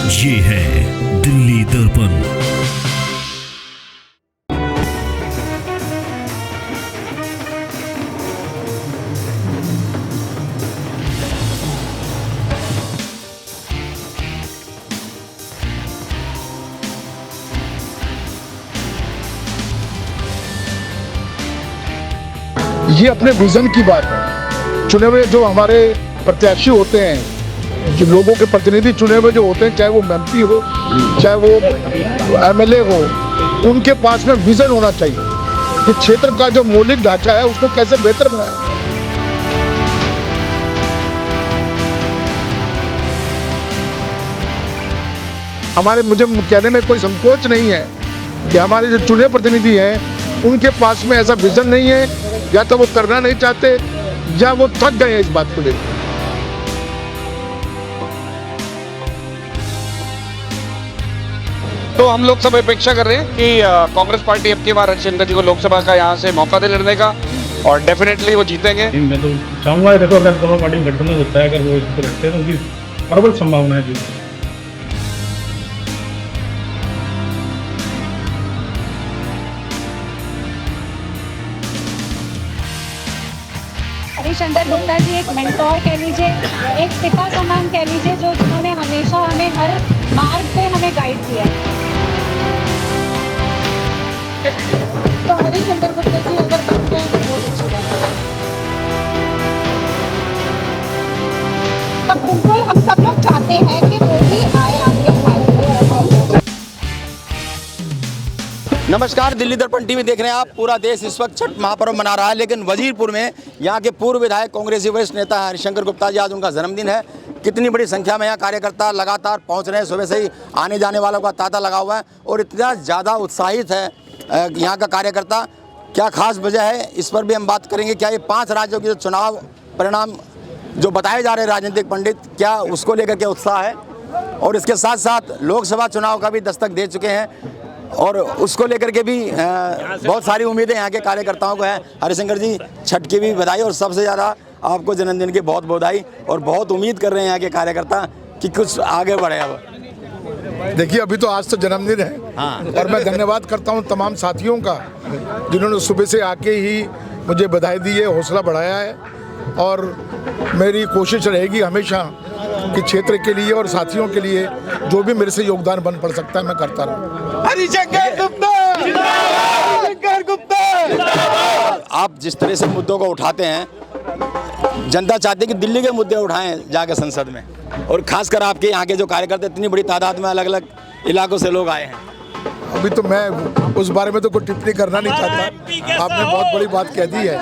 ये है दिल्ली दर्पण। ये अपने विजन की बात है। चुने हुए जो हमारे प्रत्याशी होते हैं, जो लोगों के प्रतिनिधि चुने हुए जो होते हैं, चाहे वो एमपी हो चाहे वो एमएलए हो, उनके पास में विजन होना चाहिए कि क्षेत्र का जो मौलिक ढांचा है उसको कैसे बेहतर बनाए। मुझे कहने में कोई संकोच नहीं है कि हमारे जो चुने प्रतिनिधि हैं उनके पास में ऐसा विजन नहीं है, या तो वो करना नहीं चाहते या वो थक गए हैं इस बात को लेकर। तो हम लोग सब अपेक्षा कर रहे हैं कि कांग्रेस पार्टी अब की बार हरिशंकर जी को लोकसभा का यहाँ से मौका दे लड़ने का, और डेफिनेटली वो जीतेंगे। मैं तो चाहूंगा, देखो अगर दोनों पार्टी में गठबंधन होता है, अगर वो इसको रखते हैं तो उनकी प्रबल संभावना है जी। हरिशंकर गुप्ता जी एक मेंटोर कह लीजिए, एक पिता समान कह लीजिए, जो जिन्होंने हमेशा हमें हर मार्ग पे हमें गाइड किया। तो हरिशंकर गुप्ता जी अगर बनते हैं तो बहुत अच्छी बात है। तो बिल्कुल हम सब लोग चाहते हैं कि वो भी आए आगे। नमस्कार, दिल्ली दर्पण टीवी देख रहे हैं आप। पूरा देश इस वक्त छठ महापर्व मना रहा है, लेकिन वजीरपुर में यहाँ के पूर्व विधायक कांग्रेसी वरिष्ठ नेता हरिशंकर गुप्ता जी, आज उनका जन्मदिन है। कितनी बड़ी संख्या में यहाँ कार्यकर्ता लगातार पहुँच रहे हैं, सुबह से ही आने जाने वालों का तांता लगा हुआ है और इतना ज़्यादा उत्साहित है यहाँ का कार्यकर्ता। क्या खास वजह है, इस पर भी हम बात करेंगे। क्या ये 5 राज्यों के जो चुनाव परिणाम जो बताए जा रहे हैं राजनीतिक पंडित, क्या उसको लेकर के उत्साह है, और इसके साथ साथ लोकसभा चुनाव का भी दस्तक दे चुके हैं और उसको लेकर के भी बहुत सारी उम्मीदें यहाँ के कार्यकर्ताओं को हैं। हरिशंकर जी, छठ की भी बधाई और सबसे ज़्यादा आपको जन्मदिन की बहुत बधाई, और बहुत उम्मीद कर रहे हैं यहाँ के कार्यकर्ता कि कुछ आगे बढ़े। अब देखिए, अभी तो आज तो जन्मदिन है। हाँ। और मैं धन्यवाद करता हूँ तमाम साथियों का जिन्होंने सुबह से आके ही मुझे बधाई दी है, हौसला बढ़ाया है, और मेरी कोशिश रहेगी हमेशा कि क्षेत्र के लिए और साथियों के लिए जो भी मेरे से योगदान बन पड़ सकता है मैं करता रहूँ। हरिशंकर गुप्ता, हरिशंकर गुप्ता। आप जिस तरह से मुद्दों को उठाते हैं, जनता चाहती है कि दिल्ली के मुद्दे उठाएं जाकर संसद में, और खासकर आपके यहाँ के जो कार्यकर्ता इतनी बड़ी तादाद में अलग अलग इलाकों से लोग आए हैं। अभी तो मैं उस बारे में तो कोई टिप्पणी करना नहीं चाहता। आपने बहुत बड़ी बात कह दी है।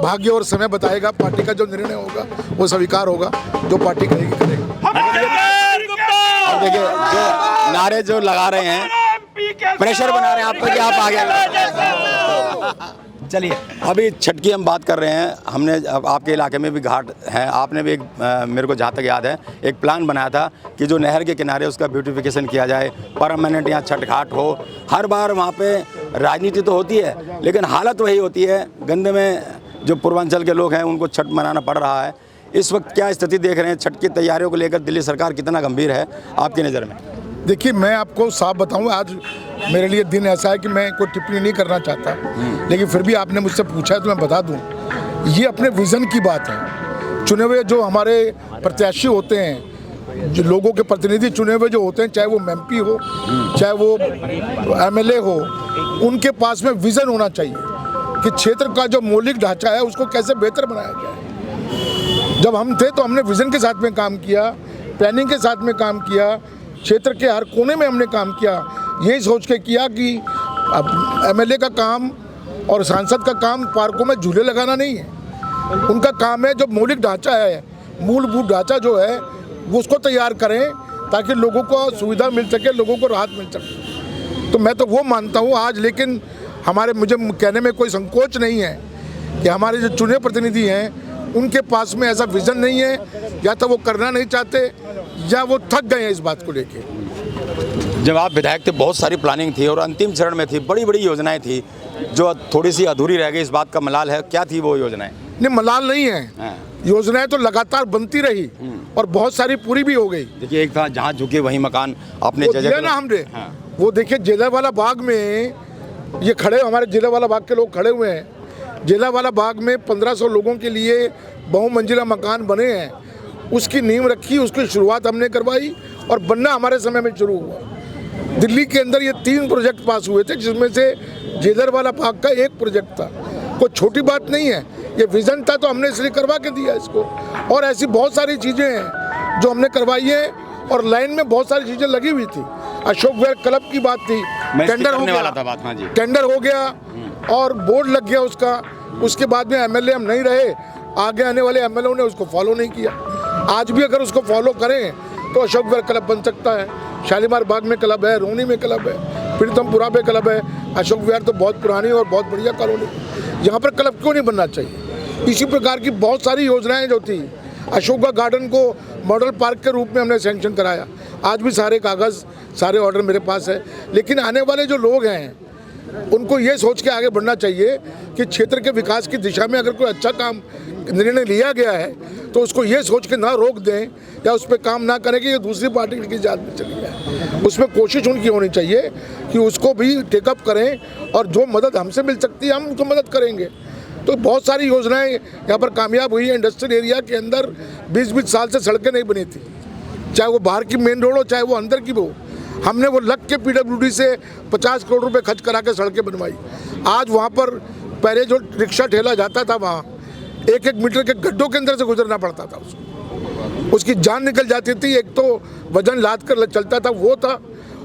भाग्य और समय बताएगा, पार्टी का जो निर्णय होगा वो स्वीकार होगा, जो पार्टी करेगी करेगी। और देखिए, जो नारे जो लगा रहे हैं, प्रेशर बना रहे हैं आप पर कि आप आगे। चलिए, अभी छठ की हम बात कर रहे हैं। हमने आपके इलाके में भी घाट है, आपने भी एक मेरे को जहाँ तक याद है एक प्लान बनाया था कि जो नहर के किनारे उसका ब्यूटिफिकेशन किया जाए, परमानेंट यहाँ छठ घाट हो। हर बार वहाँ पे राजनीति तो होती है, लेकिन हालत वही होती है, गंदे में जो पूर्वांचल के लोग हैं उनको छठ मनाना पड़ रहा है। इस वक्त क्या स्थिति देख रहे हैं छठ की तैयारियों को लेकर? दिल्ली सरकार कितना गंभीर है आपकी नज़र में? देखिए, मैं आपको साफ बताऊं, आज मेरे लिए दिन ऐसा है कि मैं कोई टिप्पणी नहीं करना चाहता, लेकिन फिर भी आपने मुझसे पूछा है तो मैं बता दूं। ये अपने विज़न की बात है। चुने हुए जो हमारे प्रत्याशी होते हैं, जो लोगों के प्रतिनिधि चुने हुए जो होते हैं, चाहे वो एमपी हो चाहे वो एमएलए हो, उनके पास में विज़न होना चाहिए कि क्षेत्र का जो मौलिक ढांचा है उसको कैसे बेहतर बनाया जाए। जब हम थे तो हमने विज़न के साथ में काम किया, प्लानिंग के साथ में काम किया, क्षेत्र के हर कोने में हमने काम किया, यही सोच के किया कि अब एमएलए का काम और सांसद का काम पार्कों में झूले लगाना नहीं है। उनका काम है जो मौलिक ढांचा है, मूलभूत ढांचा जो है वो उसको तैयार करें ताकि लोगों को सुविधा मिल सके, लोगों को राहत मिल सके। तो मैं तो वो मानता हूँ आज। लेकिन मुझे कहने में कोई संकोच नहीं है कि हमारे जो चुने प्रतिनिधि हैं उनके पास में ऐसा विजन नहीं है, या तो वो करना नहीं चाहते या वो थक गए हैं इस बात को लेके। जब आप विधायक थे बहुत सारी प्लानिंग थी और अंतिम चरण में थी, बड़ी बड़ी योजनाएं थी जो थोड़ी सी अधूरी रह गई, इस बात का मलाल है? क्या थी वो योजनाएं? नहीं, मलाल नहीं है। योजनाएं तो लगातार बनती रही, और बहुत सारी पूरी भी हो गई। देखिए एक था जहाँ झुके वही मकान अपने वो जगह दिया ना हमने। हाँ। वो देखिए जलियांवाला बाग में ये खड़े, हमारे जलियांवाला बाग के लोग खड़े हुए हैं। जलियांवाला बाग में 1500 लोगों के लिए बहुमंजिला मकान बने हैं, उसकी नींव रखी, उसकी शुरुआत हमने करवाई और बनना हमारे समय में शुरू हुआ। दिल्ली के अंदर ये 3 प्रोजेक्ट पास हुए थे, जिसमें से जलियांवाला बाग का एक प्रोजेक्ट था। कोई छोटी बात नहीं है, ये विजन था तो हमने इसलिए करवा के दिया इसको। और ऐसी बहुत सारी चीज़ें हैं जो हमने करवाई है और लाइन में बहुत सारी चीज़ें लगी हुई थी। अशोक विहार क्लब की बात थी, टेंडर हो गया, हाँ जी। टेंडर हो गया और बोर्ड लग गया उसका। उसके बाद में एमएलए हम नहीं रहे, आगे आने वाले एमएलए ने उसको फॉलो नहीं किया। आज भी अगर उसको फॉलो करें तो अशोक विहार क्लब बन सकता है। शालीमार बाग में क्लब है, रोहनी में क्लब है, प्रीतमपुरा पे क्लब है। अशोक विहार तो बहुत पुरानी और बहुत बढ़िया कॉलोनी, यहाँ पर क्लब क्यों नहीं बनना चाहिए। इसी प्रकार की बहुत सारी योजनाएं जो थी, अशोका गार्डन को मॉडल पार्क के रूप में हमने सैंक्शन कराया। आज भी सारे कागज़, सारे ऑर्डर मेरे पास है। लेकिन आने वाले जो लोग हैं उनको ये सोच के आगे बढ़ना चाहिए कि क्षेत्र के विकास की दिशा में अगर कोई अच्छा काम निर्णय लिया गया है तो उसको ये सोच के ना रोक दें या उस पर काम ना करें कि ये दूसरी पार्टी की जात में चली जाए। उसमें कोशिश उनकी होनी चाहिए कि उसको भी टेकअप करें और जो मदद हमसे मिल सकती है हम उनको मदद करेंगे। तो बहुत सारी योजनाएं यहाँ पर कामयाब हुई हैं। इंडस्ट्रियल एरिया के अंदर 20-20 साल से सड़कें नहीं बनी थी, चाहे वो बाहर की मेन रोड हो चाहे वो अंदर की हो। हमने वो लग के पीडब्ल्यूडी से 50 करोड़ रुपए खर्च करा के सड़कें बनवाई। आज वहाँ पर पहले जो रिक्शा ठेला जाता था वहाँ 1-1 मीटर के गड्ढों के अंदर से गुजरना पड़ता था उसको, उसकी जान निकल जाती थी। एक तो वजन लाद कर चलता था वो था,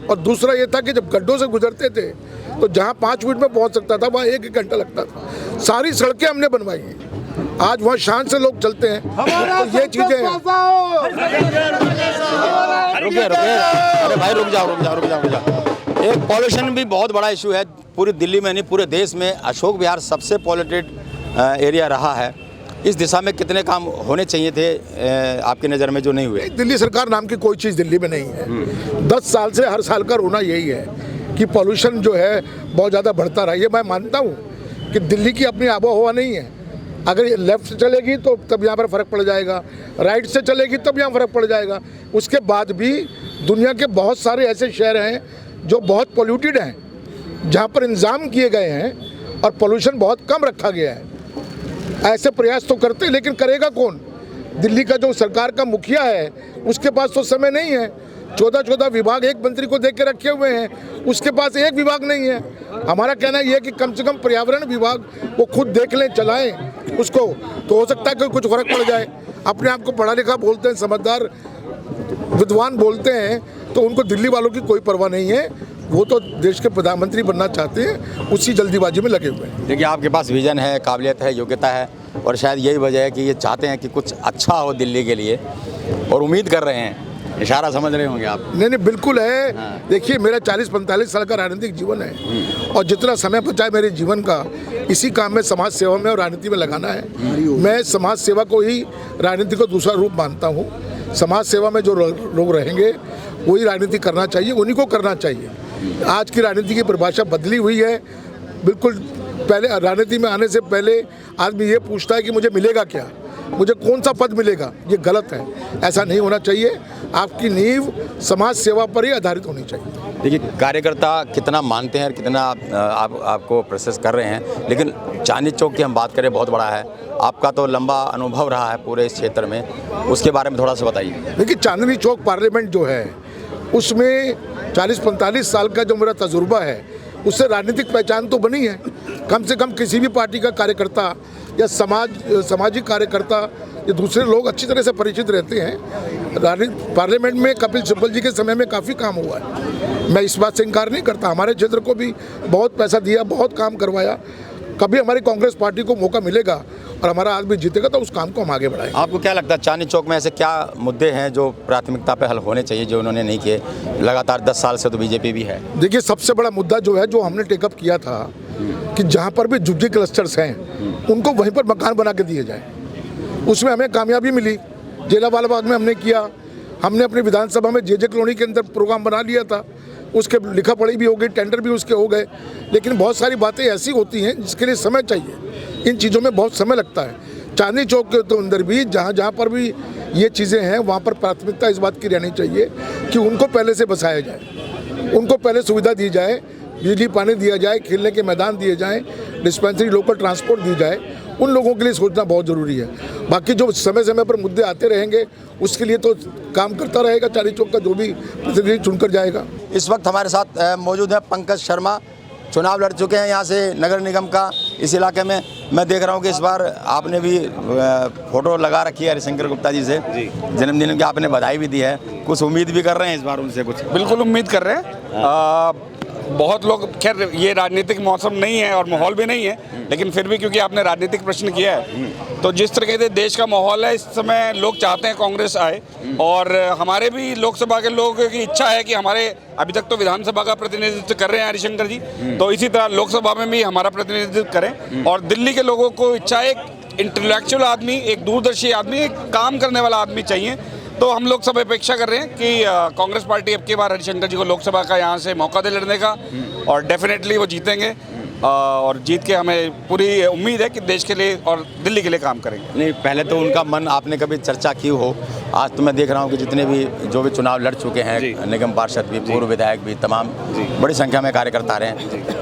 और दूसरा ये था कि जब गड्ढों से गुजरते थे तो जहाँ 5 मिनट में पहुँच सकता था वहाँ 1-1 घंटा लगता था। सारी सड़कें हमने बनवाई हैं, आज वहाँ शान से लोग चलते हैं। तो ये चीज़ें रुकिए अरे भाई रुक जाओ। एक पॉल्यूशन भी बहुत बड़ा इशू है पूरी दिल्ली में नहीं पूरे देश में। अशोक विहार सबसे पॉल्यूटेड एरिया रहा है। इस दिशा में कितने काम होने चाहिए थे आपकी नज़र में जो नहीं हुए? दिल्ली सरकार नाम की कोई चीज़ दिल्ली में नहीं है। 10 साल से हर साल का रोना यही है कि पॉल्यूशन जो है बहुत ज़्यादा बढ़ता रहा। ये मैं मानता हूँ कि दिल्ली की अपनी आबो हवा नहीं है। अगर ये लेफ्ट से चलेगी तो तब यहाँ पर फ़र्क पड़ जाएगा, राइट से चलेगी तब यहाँ फ़र्क पड़ जाएगा। उसके बाद भी दुनिया के बहुत सारे ऐसे शहर हैं जो बहुत पोल्यूटेड हैं, जहाँ पर इंतज़ाम किए गए हैं और पोल्यूशन बहुत कम रखा गया है। ऐसे प्रयास तो करते, लेकिन करेगा कौन? दिल्ली का जो सरकार का मुखिया है उसके पास तो समय नहीं है। 14 विभाग एक मंत्री को देख के रखे हुए हैं, उसके पास एक विभाग नहीं है। हमारा कहना यह है कि कम से कम पर्यावरण विभाग वो खुद देख लें, चलाएं उसको, तो हो सकता है कि कुछ फर्क पड़ जाए। अपने आप को पढ़ा लिखा बोलते हैं, समझदार विद्वान बोलते हैं, तो उनको दिल्ली वालों की कोई परवाह नहीं है। वो तो देश के प्रधानमंत्री बनना चाहते हैं, उसी जल्दीबाजी में लगे हुए हैं। देखिए आपके पास विजन है, काबिलियत है, योग्यता है और शायद यही वजह है कि ये चाहते हैं कि कुछ अच्छा हो दिल्ली के लिए और उम्मीद कर रहे हैं। इशारा समझ रहे होंगे आप? नहीं बिल्कुल है। देखिए मेरा 40-45 साल का राजनीतिक जीवन है और जितना समय बचा है मेरे जीवन का इसी काम में, समाज सेवा में और राजनीति में लगाना है। मैं समाज सेवा को ही राजनीति को दूसरा रूप मानता हूँ। समाज सेवा में जो लोग रहेंगे वही राजनीति करना चाहिए, उन्हीं को करना चाहिए। आज की राजनीति की परिभाषा बदली हुई है बिल्कुल। पहले राजनीति में आने से पहले आदमी ये पूछता है कि मुझे मिलेगा क्या, मुझे कौन सा पद मिलेगा। ये गलत है, ऐसा नहीं होना चाहिए। आपकी नींव समाज सेवा पर ही आधारित होनी चाहिए। देखिए कार्यकर्ता कितना मानते हैं और कितना आपको प्रोसेस कर रहे हैं, लेकिन चांदनी चौक की हम बात करें बहुत बड़ा है। आपका तो लंबा अनुभव रहा है पूरे इस क्षेत्र में, उसके बारे में थोड़ा सा बताइए। देखिए चांदनी चौक पार्लियामेंट जो है उसमें 40-45 साल का जो मेरा तजुर्बा है उससे राजनीतिक पहचान तो बनी है। कम से कम किसी भी पार्टी का कार्यकर्ता या सामाजिक कार्यकर्ता या दूसरे लोग अच्छी तरह से परिचित रहते हैं। पार्लियामेंट में कपिल सिब्बल जी के समय में काफ़ी काम हुआ है, मैं इस बात से इनकार नहीं करता। हमारे क्षेत्र को भी बहुत पैसा दिया, बहुत काम करवाया। कभी हमारी कांग्रेस पार्टी को मौका मिलेगा और हमारा आदमी जीतेगा तो उस काम को हम आगे बढ़ाएंगे। आपको क्या लगता है चांदनी चौक में ऐसे क्या मुद्दे हैं जो प्राथमिकता पे हल होने चाहिए जो उन्होंने नहीं किए? लगातार 10 साल से तो बीजेपी भी है। देखिए सबसे बड़ा मुद्दा जो है, जो हमने टेकअप किया था कि जहाँ पर भी झुग्गी क्लस्टर्स हैं उनको वहीं पर मकान बना के दिए जाए, उसमें हमें कामयाबी मिली। जलियांवाला बाग में हमने किया, हमने अपनी विधानसभा में जे कॉलोनी के अंदर प्रोग्राम बना लिया था, उसके लिखा पढ़ी भी हो गई, टेंडर भी उसके हो गए। लेकिन बहुत सारी बातें ऐसी होती हैं जिसके लिए समय चाहिए, इन चीज़ों में बहुत समय लगता है। चांदनी चौक के तो अंदर भी जहाँ पर भी ये चीज़ें हैं, वहाँ पर प्राथमिकता इस बात की रहनी चाहिए कि उनको पहले से बसाया जाए, उनको पहले सुविधा दी जाए, बिजली पानी दिया जाए, खेलने के मैदान दिए जाएँ, डिस्पेंसरी लोकल ट्रांसपोर्ट दी जाए। उन लोगों के लिए सोचना बहुत ज़रूरी है। बाकी जो समय समय पर मुद्दे आते रहेंगे उसके लिए तो काम करता रहेगा चारी चौक का जो भी प्रतिनिधि चुनकर जाएगा। इस वक्त हमारे साथ मौजूद है पंकज शर्मा, चुनाव लड़ चुके हैं यहाँ से नगर निगम का इस इलाके में। मैं देख रहा हूँ कि इस बार आपने भी फोटो लगा रखी है हरिशंकर गुप्ता जी से, जन्मदिन की आपने बधाई भी दी है, कुछ उम्मीद भी कर रहे हैं इस बार उनसे? कुछ बिल्कुल उम्मीद कर रहे हैं। बहुत लोग, खैर ये राजनीतिक मौसम नहीं है और माहौल भी नहीं है, लेकिन फिर भी क्योंकि आपने राजनीतिक प्रश्न किया है, तो जिस तरीके से देश का माहौल है इस समय लोग चाहते हैं कांग्रेस आए, और हमारे भी लोकसभा के लोगों की इच्छा है कि हमारे अभी तक तो विधानसभा का प्रतिनिधित्व कर रहे हैं हरिशंकर जी, तो इसी तरह लोकसभा में भी हमारा प्रतिनिधित्व करें। और दिल्ली के लोगों को इच्छा है एक इंटेलेक्चुअल आदमी, एक दूरदर्शी आदमी, एक काम करने वाला आदमी चाहिए। तो हम लोग सब अपेक्षा कर रहे हैं कि कांग्रेस पार्टी अब की बार हरिशंकर जी को लोकसभा का यहाँ से मौका दे लड़ने का, और डेफिनेटली वो जीतेंगे, और जीत के हमें पूरी उम्मीद है कि देश के लिए और दिल्ली के लिए काम करेंगे। नहीं, पहले तो उनका मन आपने कभी चर्चा की हो, आज तो मैं देख रहा हूँ कि जितने भी जो भी चुनाव लड़ चुके हैं, निगम पार्षद भी, पूर्व विधायक भी, तमाम बड़ी संख्या में कार्यकर्ता रहे हैं,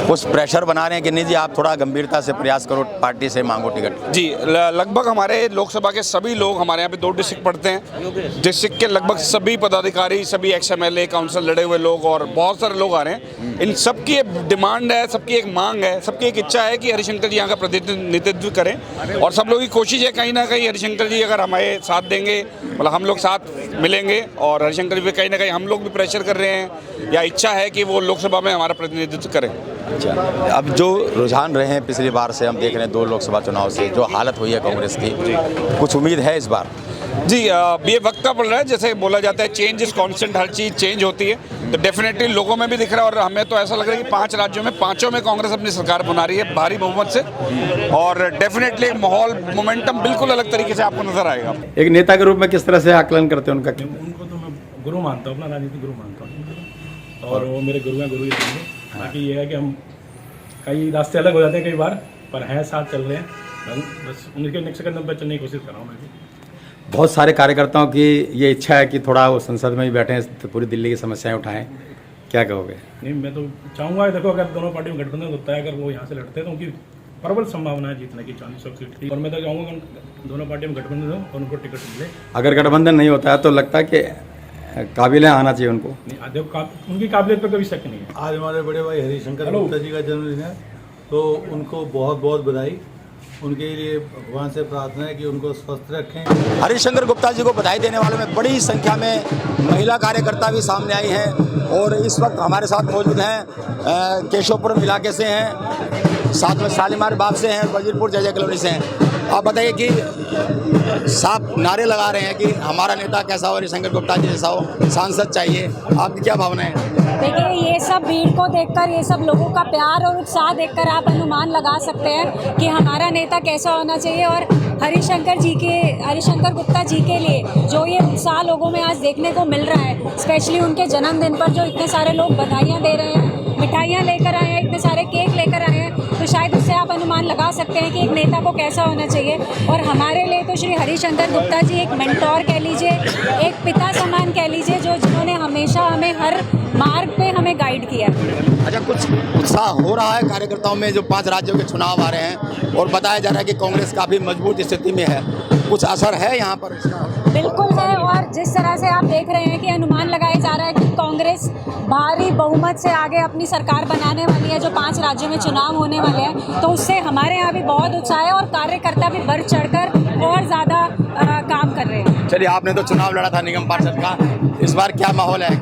कुछ प्रेशर बना रहे हैं कि नहीं जी आप थोड़ा गंभीरता से प्रयास करो, पार्टी से मांगो टिकट? जी, लगभग हमारे लोकसभा के सभी लोग, हमारे यहाँ पे 2 डिस्ट्रिक्ट पड़ते हैं, डिस्ट्रिक्ट के लगभग सभी पदाधिकारी, सभी XMLA काउंसिल लड़े हुए लोग और बहुत सारे लोग आ रहे हैं। इन सबकी एक डिमांड है, सबकी एक मांग है, सबकी एक इच्छा है कि हरिशंकर जी यहाँ का प्रतिनिधित्व करें, और सब लोगों की कोशिश है कहीं ना कहीं हरिशंकर जी अगर हमारे साथ देंगे, मतलब हम लोग साथ मिलेंगे, और हरिशंकर जी पे कहीं ना कहीं हम लोग भी प्रेशर कर रहे हैं, या इच्छा है कि वो लोकसभा में हमारा प्रतिनिधित्व करें। अच्छा, अब जो रुझान रहे हैं पिछली बार से, हम देख रहे हैं 2 लोकसभा चुनाव से जो हालत हुई है कांग्रेस की, कुछ उम्मीद है इस बार? जी, ये वक्त का पड़ रहा है, जैसे बोला जाता है change is constant, her cheese change होती है, तो डेफिनेटली लोगों में भी दिख रहा है, और हमें तो ऐसा लग रहा है कि 5 राज्यों में 5 में कांग्रेस अपनी सरकार बना रही है भारी बहुमत से, और डेफिनेटली माहौल मोमेंटम बिल्कुल अलग तरीके से आपको नजर आएगा। एक नेता के रूप में किस तरह से आकलन करते हैं उनका? उनको तो मैं गुरु मानता हूँ, अपना राजनीतिक गुरु मानता हूँ, और वो मेरे गुरु हैं, गुरु ही रहेंगे। बाकी ये है कि हम कई रास्ते अलग हो जाते हैं कई बार, पर हैं साथ चल रहे हैं, बस उनके नेक्स्ट कदम पर चलने की कोशिश कर रहा हूँ मैं भी। बहुत सारे कार्यकर्ताओं की ये इच्छा है कि थोड़ा वो संसद में भी बैठें, तो पूरी दिल्ली की समस्याएं उठाएं, क्या कहोगे? नहीं, मैं तो चाहूँगा, देखो अगर दोनों पार्टी में गठबंधन होता है, अगर वो यहाँ से लड़ते हैं तो उनकी प्रबल संभावना है जीतने की, 40 सीट की, और मैं तो चाहूँगा कि दोनों पार्टी में गठबंधन हो और उनको टिकट मिले। अगर गठबंधन नहीं होता है तो लगता है कि काबिल आना चाहिए उनको? नहीं, देखो उनकी काबिलियत पर कभी शक नहीं है। आज हमारे बड़े भाई हरिशंकर गुप्ता जी का जन्मदिन है, तो उनको बहुत बहुत बधाई। उनके लिए भगवान से प्रार्थना है कि उनको स्वस्थ रखें। हरिशंकर गुप्ता जी को बधाई देने वालों में बड़ी संख्या में महिला कार्यकर्ता भी सामने आई हैं, और इस वक्त हमारे साथ मौजूद हैं केशवपुरम इलाके से हैं, साथ में शालीमार बाग से हैं, वजीरपुर जय कॉलोनी से हैं। आप बताइए कि साफ नारे लगा रहे हैं कि हमारा नेता कैसा हो, हरिशंकर गुप्ता जी जैसा हो, सांसद चाहिए, आपकी क्या भावना है? देखिए, ये सब भीड़ को देखकर, ये सब लोगों का प्यार और उत्साह देखकर आप अनुमान लगा सकते हैं कि हमारा नेता कैसा होना चाहिए। और हरिशंकर गुप्ता जी के लिए जो ये उत्साह लोगों में आज देखने को मिल रहा है, स्पेशली उनके जन्मदिन पर जो इतने सारे लोग बधाइयाँ दे रहे हैं, मिठाइयाँ लेकर आए हैं, इतने सारे केक लेकर आए हैं, तो शायद उससे आप अनुमान लगा सकते हैं कि एक नेता को कैसा होना चाहिए। और हमारे लिए तो श्री हरिशंकर गुप्ता जी एक मेंटोर कह लीजिए, एक पिता समान कह लीजिए, जिन्होंने हमेशा हमें हर मार्ग पे हमें गाइड किया। अच्छा, कुछ उत्साह हो रहा है कार्यकर्ताओं में, जो 5 राज्यों के चुनाव आ रहे हैं और बताया जा रहा है कि कांग्रेस काफ़ी मजबूत स्थिति में है, कुछ असर है यहाँ पर इसका? बिल्कुल है, और जिस तरह से आप देख रहे हैं कि अनुमान लगाया जा रहा है कि कांग्रेस भारी बहुमत से आगे अपनी सरकार बनाने वाली है, जो 5 राज्यों में चुनाव होने वाले हैं, तो उससे हमारे यहाँ भी बहुत उत्साह है, और कार्यकर्ता भी बढ़ चढ़कर और ज़्यादा काम कर रहे हैं। चलिए, आपने तो चुनाव लड़ा था निगम पार्षद का, इस बार क्या माहौल है?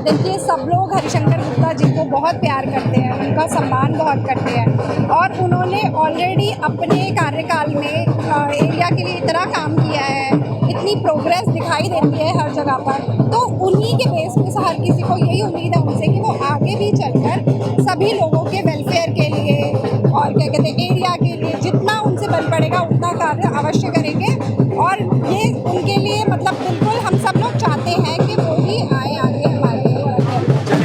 देखिए, सब लोग हरिशंकर गुप्ता जी को बहुत प्यार करते हैं, उनका सम्मान बहुत करते हैं, और उन्होंने ऑलरेडी अपने कार्यकाल में एरिया के लिए इतना काम किया है, इतनी प्रोग्रेस दिखाई देती है हर जगह पर, तो उन्हीं के बेस पे हर किसी को यही उम्मीद है उनसे कि वो आगे भी चलकर सभी लोगों के वेलफेयर के लिए और क्या कहते हैं एरिया के लिए जितना उनसे बन पड़ेगा उतना कार्य अवश्य करेंगे। और ये उनके लिए मतलब बिल्कुल हम सब लोग चाहते हैं कि वो ही आए आगे हमारे।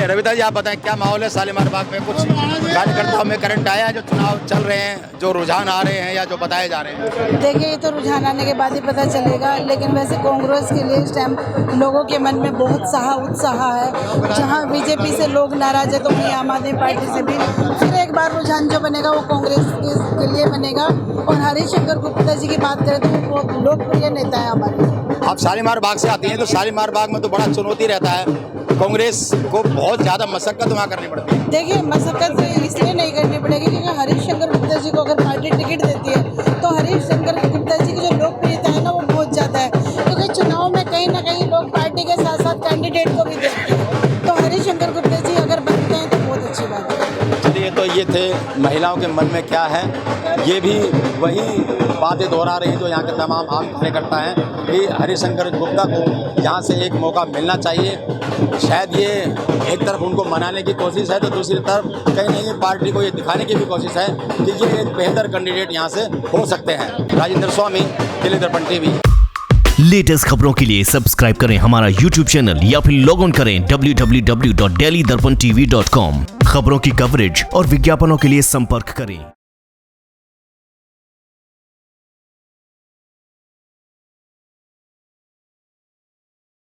रवि गुप्ता जी, आप बताएं क्या माहौल है शालीमार बाग में? कुछ कार्यकर्ताओं में करंट आया है जो चुनाव चल रहे हैं, जो रुझान आ रहे हैं या जो बताए जा रहे हैं? देखिए, ये तो रुझान आने के बाद ही पता चलेगा, लेकिन वैसे कांग्रेस के लिए इस टाइम लोगों के मन में बहुत उत्साह है। जहां बीजेपी से लोग नाराज है तो वहीं आम आदमी पार्टी से भी फिर एक बार रुझान जो बनेगा वो कांग्रेस के लिए बनेगा। और हरिशंकर गुप्ता जी की बात करें तो वो बहुत लोकप्रिय नेता है हमारे। आप शालीमार बाग से आती हैं तो शालीमार बाग में तो बड़ा चुनौती रहता है, कांग्रेस को बहुत ज़्यादा मशक्कत वहाँ करनी पड़ती है। देखिए, मशक्कत इसलिए नहीं करनी पड़ेगी क्योंकि हरिशंकर गुप्ता जी को अगर पार्टी टिकट देती है तो हरिशंकर गुप्ता जी की जो लोकप्रियता है ना वो बहुत ज़्यादा है, क्योंकि चुनाव में कहीं ना कहीं लोग पार्टी के साथ साथ कैंडिडेट को भी देखते हैं। तो हरिशंकर गुप्ता जी अगर बनते हैं तो बहुत अच्छी बात है। चलिए, तो ये थे महिलाओं के मन में क्या है, ये भी वही बातें दोहरा रही हैं जो यहाँ के तमाम आम कार्यकर्ता हैं कि हरिशंकर गुप्ता को यहाँ से एक मौका मिलना चाहिए। शायद ये एक तरफ उनको मनाने की कोशिश है तो दूसरी तरफ कहीं ना कहीं पार्टी को ये दिखाने की भी कोशिश है कि ये एक बेहतर कैंडिडेट यहाँ से हो सकते हैं। राजेंद्र स्वामी, दिल्ली दर्पण टीवी। लेटेस्ट खबरों के लिए सब्सक्राइब करें हमारा YouTube चैनल या फिर लॉग ऑन करें www.delhidarpantv.com। खबरों की कवरेज और विज्ञापनों के लिए संपर्क करें।